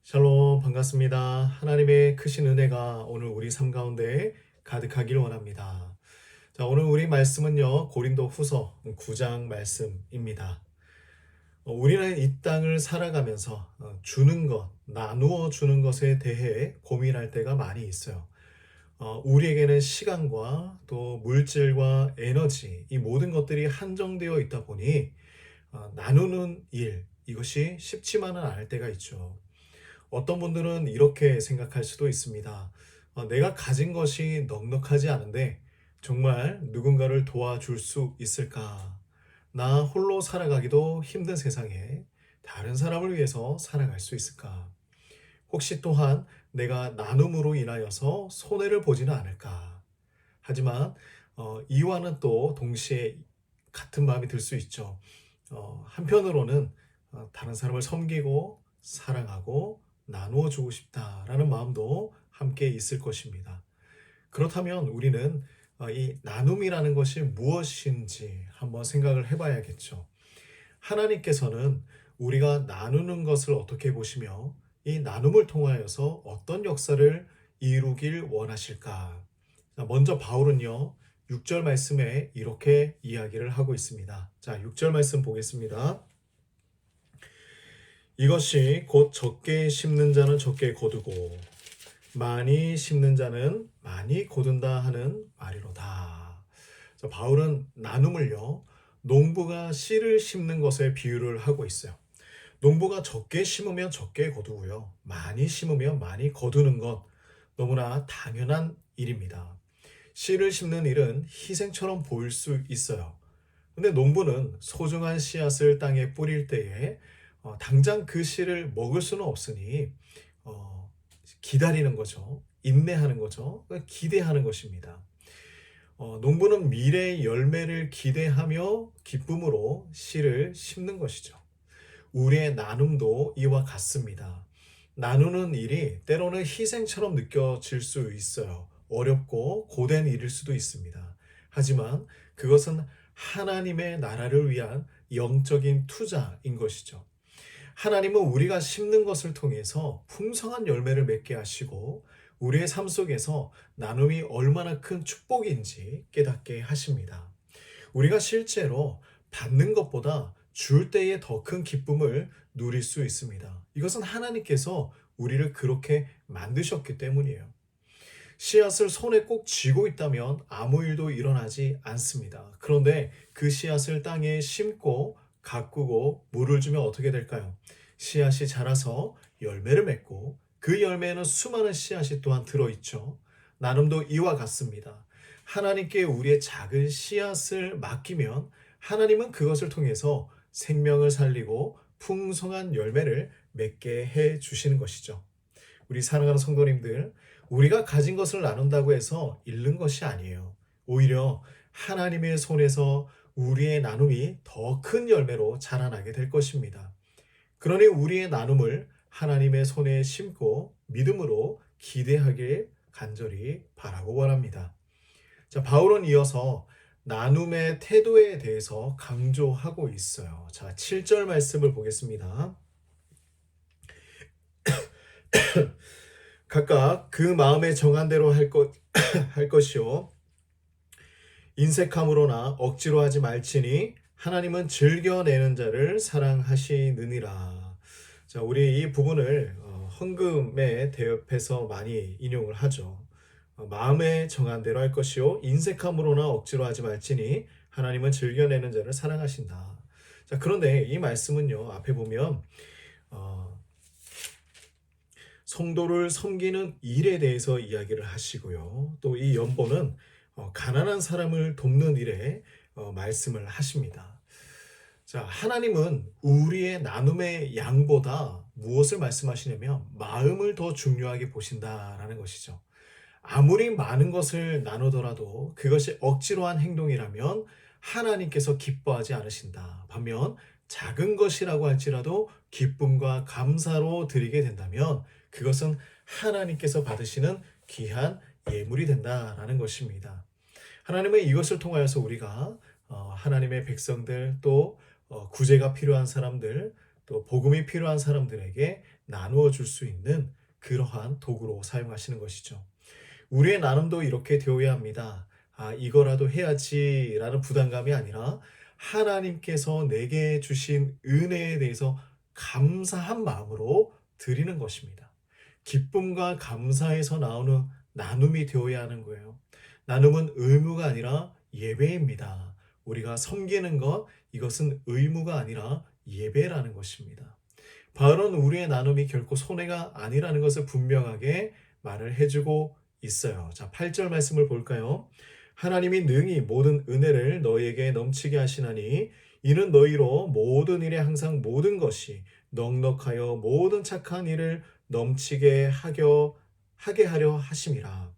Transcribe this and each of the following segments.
샬롬 반갑습니다. 하나님의 크신 은혜가 오늘 우리 삶 가운데 가득하길 원합니다. 자, 오늘 우리 말씀은요, 고린도 후서 9장 말씀입니다. 우리는 이 땅을 살아가면서 주는 것, 나누어 주는 것에 대해 고민할 때가 많이 있어요. 우리에게는 시간과 또 물질과 에너지, 이 모든 것들이 한정되어 있다 보니 나누는 일, 이것이 쉽지만은 않을 때가 있죠. 어떤 분들은 이렇게 생각할 수도 있습니다. 내가 가진 것이 넉넉하지 않은데 정말 누군가를 도와줄 수 있을까? 나 홀로 살아가기도 힘든 세상에 다른 사람을 위해서 살아갈 수 있을까? 혹시 또한 내가 나눔으로 인하여서 손해를 보지는 않을까? 하지만 이와는 또 동시에 같은 마음이 들 수 있죠. 한편으로는 다른 사람을 섬기고 사랑하고 나누어 주고 싶다라는 마음도 함께 있을 것입니다. 그렇다면 우리는 이 나눔이라는 것이 무엇인지 한번 생각을 해봐야겠죠. 하나님께서는 우리가 나누는 것을 어떻게 보시며 이 나눔을 통하여서 어떤 역사를 이루길 원하실까? 먼저 바울은요, 6절 말씀에 이렇게 이야기를 하고 있습니다. 자, 6절 말씀 보겠습니다. 이것이 곧 적게 심는 자는 적게 거두고 많이 심는 자는 많이 거둔다 하는 말이로다. 자, 바울은 나눔을요, 농부가 씨를 심는 것에 비유를 하고 있어요. 농부가 적게 심으면 적게 거두고요, 많이 심으면 많이 거두는 것 너무나 당연한 일입니다. 씨를 심는 일은 희생처럼 보일 수 있어요. 근데 농부는 소중한 씨앗을 땅에 뿌릴 때에 당장 그 씨를 먹을 수는 없으니 어, 기다리는 거죠. 인내하는 거죠. 기대하는 것입니다. 농부는 미래의 열매를 기대하며 기쁨으로 씨를 심는 것이죠. 우리의 나눔도 이와 같습니다. 나누는 일이 때로는 희생처럼 느껴질 수 있어요. 어렵고 고된 일일 수도 있습니다. 하지만 그것은 하나님의 나라를 위한 영적인 투자인 것이죠. 하나님은 우리가 심는 것을 통해서 풍성한 열매를 맺게 하시고 우리의 삶 속에서 나눔이 얼마나 큰 축복인지 깨닫게 하십니다. 우리가 실제로 받는 것보다 줄 때에 더 큰 기쁨을 누릴 수 있습니다. 이것은 하나님께서 우리를 그렇게 만드셨기 때문이에요. 씨앗을 손에 꼭 쥐고 있다면 아무 일도 일어나지 않습니다. 그런데 그 씨앗을 땅에 심고 가꾸고 물을 주면 어떻게 될까요? 씨앗이 자라서 열매를 맺고 그 열매에는 수많은 씨앗이 또한 들어있죠. 나눔도 이와 같습니다. 하나님께 우리의 작은 씨앗을 맡기면 하나님은 그것을 통해서 생명을 살리고 풍성한 열매를 맺게 해 주시는 것이죠. 우리 사랑하는 성도님들, 우리가 가진 것을 나눈다고 해서 잃는 것이 아니에요. 오히려 하나님의 손에서 우리의 나눔이 더 큰 열매로 자라나게 될 것입니다. 그러니 우리의 나눔을 하나님의 손에 심고 믿음으로 기대하길 간절히 바라고 원합니다. 자, 바울은 이어서 나눔의 태도에 대해서 강조하고 있어요. 자, 7절 말씀을 보겠습니다. 각각 그 마음에 정한 대로 할 것이요. 인색함으로나 억지로 하지 말지니 하나님은 즐겨내는 자를 사랑하시느니라. 자, 우리 이 부분을 헌금에 대입해서 많이 인용을 하죠. 마음에 정한 대로 할 것이요. 인색함으로나 억지로 하지 말지니 하나님은 즐겨내는 자를 사랑하신다. 자, 그런데 이 말씀은요, 앞에 보면 어, 성도를 섬기는 일에 대해서 이야기를 하시고요. 또 이 연보는 가난한 사람을 돕는 일에 말씀을 하십니다. 자, 하나님은 우리의 나눔의 양보다 무엇을 말씀하시냐면 마음을 더 중요하게 보신다라는 것이죠. 아무리 많은 것을 나누더라도 그것이 억지로 한 행동이라면 하나님께서 기뻐하지 않으신다. 반면 작은 것이라고 할지라도 기쁨과 감사로 드리게 된다면 그것은 하나님께서 받으시는 귀한 예물이 된다라는 것입니다. 하나님은 이것을 통하여서 우리가 하나님의 백성들 또 구제가 필요한 사람들 또 복음이 필요한 사람들에게 나누어 줄 수 있는 그러한 도구로 사용하시는 것이죠. 우리의 나눔도 이렇게 되어야 합니다. 이거라도 해야지라는 부담감이 아니라 하나님께서 내게 주신 은혜에 대해서 감사한 마음으로 드리는 것입니다. 기쁨과 감사에서 나오는 나눔이 되어야 하는 거예요. 나눔은 의무가 아니라 예배입니다. 우리가 섬기는 것, 이것은 의무가 아니라 예배라는 것입니다. 바울은 우리의 나눔이 결코 손해가 아니라는 것을 분명하게 말을 해주고 있어요. 자, 8절 말씀을 볼까요? 하나님이 능히 모든 은혜를 너희에게 넘치게 하시나니 이는 너희로 모든 일에 항상 모든 것이 넉넉하여 모든 착한 일을 넘치게 하게 하려 하심이라.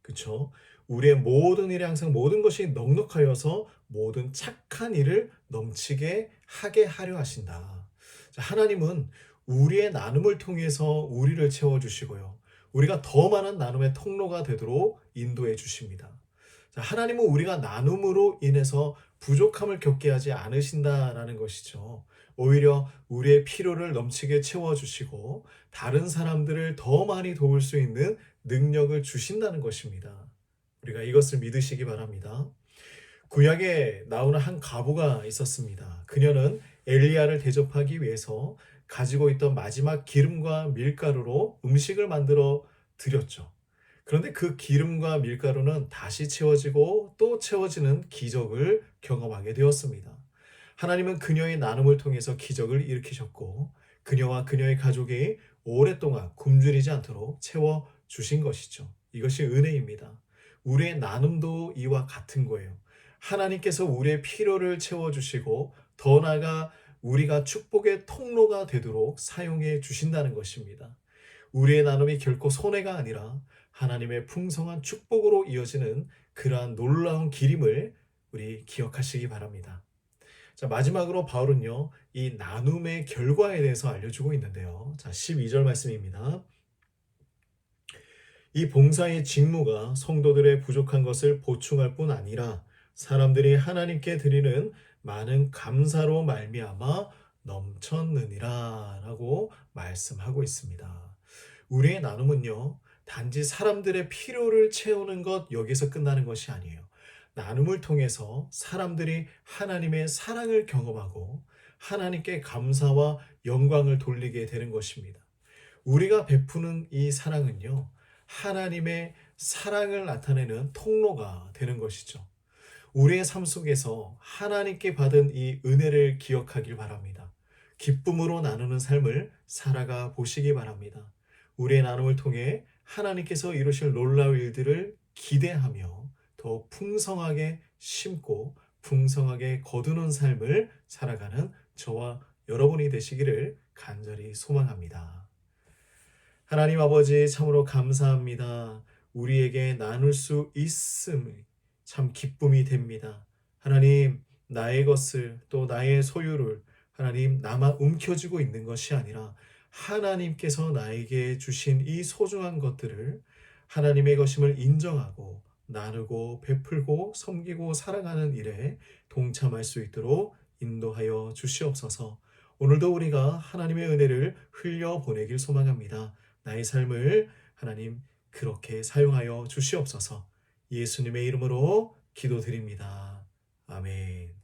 그렇죠? 우리의 모든 일에 항상 모든 것이 넉넉하여서 모든 착한 일을 넘치게 하게 하려 하신다. 자, 하나님은 우리의 나눔을 통해서 우리를 채워주시고요. 우리가 더 많은 나눔의 통로가 되도록 인도해 주십니다. 자, 하나님은 우리가 나눔으로 인해서 부족함을 겪게 하지 않으신다라는 것이죠. 오히려 우리의 필요를 넘치게 채워주시고 다른 사람들을 더 많이 도울 수 있는 능력을 주신다는 것입니다. 우리가 이것을 믿으시기 바랍니다. 구약에 나오는 한 과부가 있었습니다. 그녀는 엘리야를 대접하기 위해서 가지고 있던 마지막 기름과 밀가루로 음식을 만들어 드렸죠. 그런데 그 기름과 밀가루는 다시 채워지고 또 채워지는 기적을 경험하게 되었습니다. 하나님은 그녀의 나눔을 통해서 기적을 일으키셨고 그녀와 그녀의 가족이 오랫동안 굶주리지 않도록 채워 주신 것이죠. 이것이 은혜입니다. 우리의 나눔도 이와 같은 거예요. 하나님께서 우리의 필요를 채워주시고 더 나아가 우리가 축복의 통로가 되도록 사용해 주신다는 것입니다. 우리의 나눔이 결코 손해가 아니라 하나님의 풍성한 축복으로 이어지는 그러한 놀라운 길임을 우리 기억하시기 바랍니다. 자, 마지막으로 바울은요, 이 나눔의 결과에 대해서 알려주고 있는데요. 자, 12절 말씀입니다. 이 봉사의 직무가 성도들의 부족한 것을 보충할 뿐 아니라 사람들이 하나님께 드리는 많은 감사로 말미암아 넘쳤느니라 라고 말씀하고 있습니다. 우리의 나눔은요, 단지 사람들의 필요를 채우는 것 여기서 끝나는 것이 아니에요. 나눔을 통해서 사람들이 하나님의 사랑을 경험하고 하나님께 감사와 영광을 돌리게 되는 것입니다. 우리가 베푸는 이 사랑은요, 하나님의 사랑을 나타내는 통로가 되는 것이죠. 우리의 삶 속에서 하나님께 받은 이 은혜를 기억하길 바랍니다. 기쁨으로 나누는 삶을 살아가 보시기 바랍니다. 우리의 나눔을 통해 하나님께서 이루실 놀라운 일들을 기대하며 더 풍성하게 심고 풍성하게 거두는 삶을 살아가는 저와 여러분이 되시기를 간절히 소망합니다. 하나님 아버지 참으로 감사합니다. 우리에게 나눌 수 있음이 참 기쁨이 됩니다. 하나님, 나의 것을 또 나의 소유를 하나님 나만 움켜쥐고 있는 것이 아니라 하나님께서 나에게 주신 이 소중한 것들을 하나님의 것임을 인정하고 나누고 베풀고 섬기고 사랑하는 일에 동참할 수 있도록 인도하여 주시옵소서. 오늘도 우리가 하나님의 은혜를 흘려 보내길 소망합니다. 나의 삶을 하나님 그렇게 사용하여 주시옵소서. 예수님의 이름으로 기도드립니다. 아멘.